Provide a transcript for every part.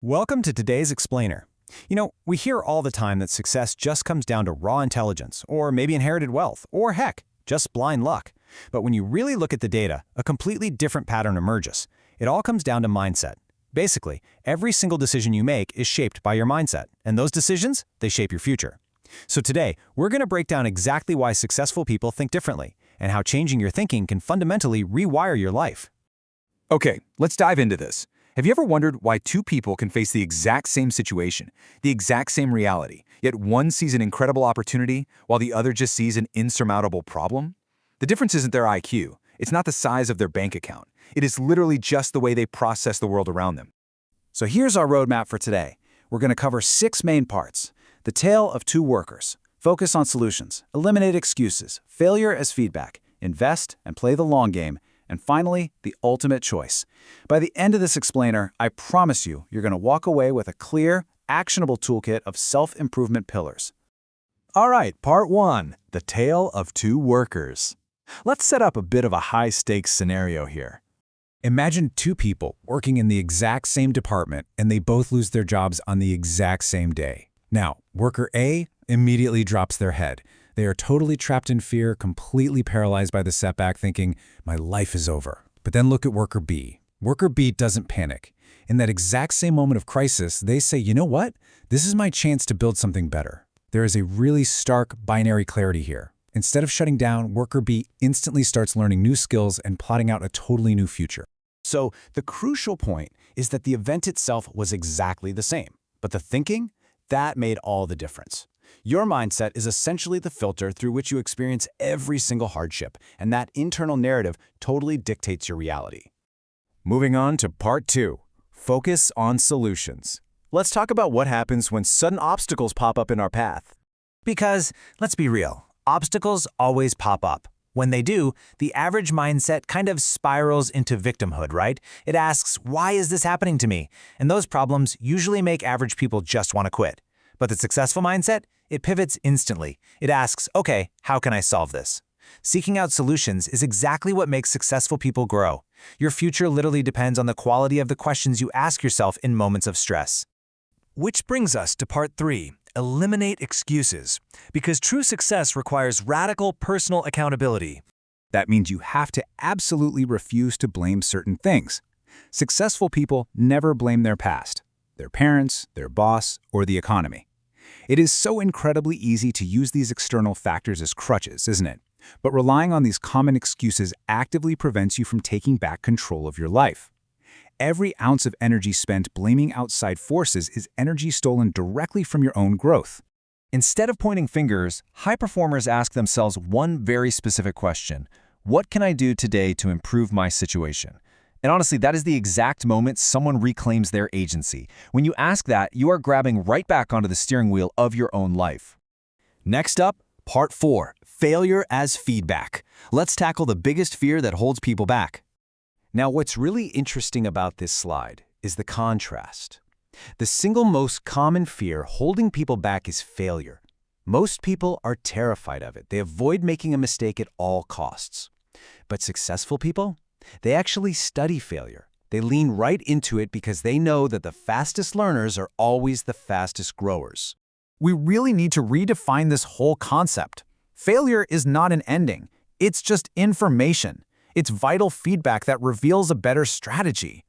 Welcome to today's Explainer. We hear all the time that success just comes down to raw intelligence, or maybe inherited wealth, or heck, just blind luck. But when you really look at the data, a completely different pattern emerges. It all comes down to mindset. Basically, every single decision you make is shaped by your mindset, and those decisions, they shape your future. So today, we're going to break down exactly why successful people think differently, and how changing your thinking can fundamentally rewire your life. Okay, let's dive into this. Have you ever wondered why two people can face the exact same situation, the exact same reality, yet one sees an incredible opportunity while the other just sees an insurmountable problem? The difference isn't their IQ. It's not the size of their bank account. It is literally just the way they process the world around them. So here's our roadmap for today. We're going to cover 6 main parts. The tale of two workers. Focus on solutions. Eliminate excuses. Failure as feedback. Invest and play the long game. And finally, the ultimate choice. By the end of this explainer, I promise you, you're going to walk away with a clear, actionable toolkit of self-improvement pillars. All right, part 1, the tale of two workers. Let's set up a bit of a high-stakes scenario here. Imagine 2 people working in the exact same department, and they both lose their jobs on the exact same day. Now, worker A immediately drops their head. They are totally trapped in fear, completely paralyzed by the setback, thinking, my life is over. But then look at worker B. Worker B doesn't panic. In that exact same moment of crisis, they say, you know what? This is my chance to build something better. There is a really stark binary clarity here. Instead of shutting down, worker B instantly starts learning new skills and plotting out a totally new future. So the crucial point is that the event itself was exactly the same. But the thinking, that made all the difference. Your mindset is essentially the filter through which you experience every single hardship, and that internal narrative totally dictates your reality. Moving on to part 2, focus on solutions. Let's talk about what happens when sudden obstacles pop up in our path. Because, let's be real, obstacles always pop up. When they do, the average mindset kind of spirals into victimhood, right? It asks, why is this happening to me? And those problems usually make average people just want to quit. But the successful mindset, it pivots instantly. It asks, okay, how can I solve this? Seeking out solutions is exactly what makes successful people grow. Your future literally depends on the quality of the questions you ask yourself in moments of stress. Which brings us to part 3, eliminate excuses. Because true success requires radical personal accountability. That means you have to absolutely refuse to blame certain things. Successful people never blame their past, their parents, their boss, or the economy. It is so incredibly easy to use these external factors as crutches, isn't it? But relying on these common excuses actively prevents you from taking back control of your life. Every ounce of energy spent blaming outside forces is energy stolen directly from your own growth. Instead of pointing fingers, high performers ask themselves one very specific question: what can I do today to improve my situation? And honestly, that is the exact moment someone reclaims their agency. When you ask that, you are grabbing right back onto the steering wheel of your own life. Next up, part 4, failure as feedback. Let's tackle the biggest fear that holds people back. Now, what's really interesting about this slide is the contrast. The single most common fear holding people back is failure. Most people are terrified of it. They avoid making a mistake at all costs. But successful people? They actually study failure. They lean right into it because they know that the fastest learners are always the fastest growers. We really need to redefine this whole concept. Failure is not an ending. It's just information. It's vital feedback that reveals a better strategy.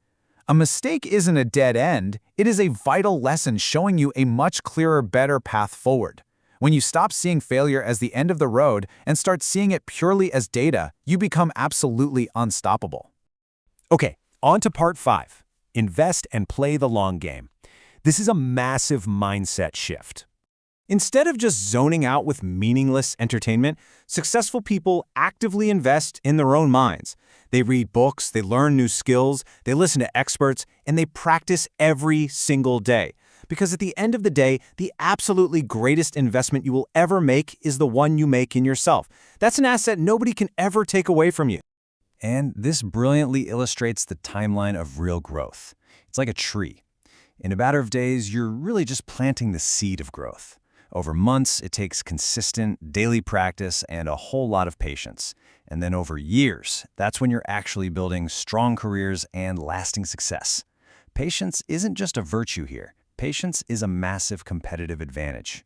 A mistake isn't a dead end. It is a vital lesson showing you a much clearer, better path forward. When you stop seeing failure as the end of the road and start seeing it purely as data, you become absolutely unstoppable. Okay, on to part 5, invest and play the long game. This is a massive mindset shift. Instead of just zoning out with meaningless entertainment, successful people actively invest in their own minds. They read books, they learn new skills, they listen to experts, and they practice every single day. Because at the end of the day, the absolutely greatest investment you will ever make is the one you make in yourself. That's an asset nobody can ever take away from you. And this brilliantly illustrates the timeline of real growth. It's like a tree. In a matter of days, you're really just planting the seed of growth. Over months, it takes consistent, daily practice and a whole lot of patience. And then over years, that's when you're actually building strong careers and lasting success. Patience isn't just a virtue here. Patience is a massive competitive advantage.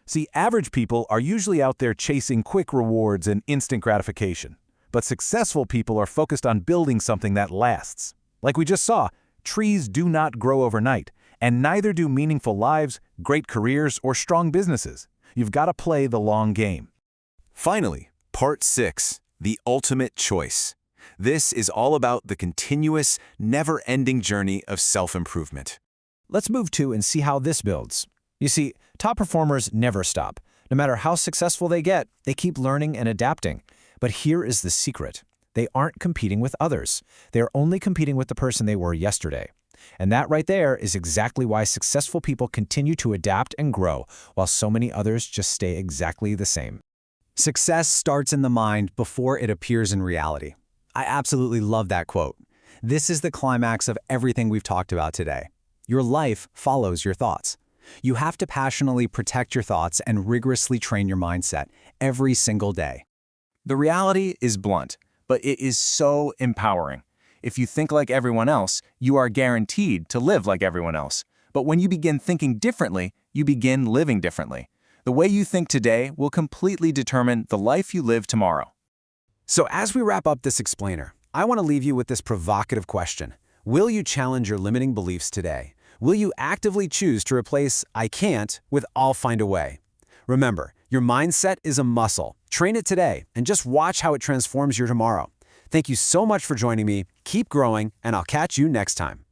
See, average people are usually out there chasing quick rewards and instant gratification. But successful people are focused on building something that lasts. Like we just saw, trees do not grow overnight, and neither do meaningful lives, great careers, or strong businesses. You've got to play the long game. Finally, Part 6, the ultimate choice. This is all about the continuous, never-ending journey of self-improvement. Let's move to and see how this builds. You see, top performers never stop. No matter how successful they get, they keep learning and adapting. But here is the secret. They aren't competing with others. They're only competing with the person they were yesterday. And that right there is exactly why successful people continue to adapt and grow, while so many others just stay exactly the same. Success starts in the mind before it appears in reality. I absolutely love that quote. This is the climax of everything we've talked about today. Your life follows your thoughts. You have to passionately protect your thoughts and rigorously train your mindset every single day. The reality is blunt, but it is so empowering. If you think like everyone else, you are guaranteed to live like everyone else. But when you begin thinking differently, you begin living differently. The way you think today will completely determine the life you live tomorrow. So as we wrap up this explainer, I want to leave you with this provocative question. Will you challenge your limiting beliefs today? Will you actively choose to replace "I can't" with "I'll find a way"? Remember, your mindset is a muscle. Train it today and just watch how it transforms your tomorrow. Thank you so much for joining me. Keep growing, and I'll catch you next time.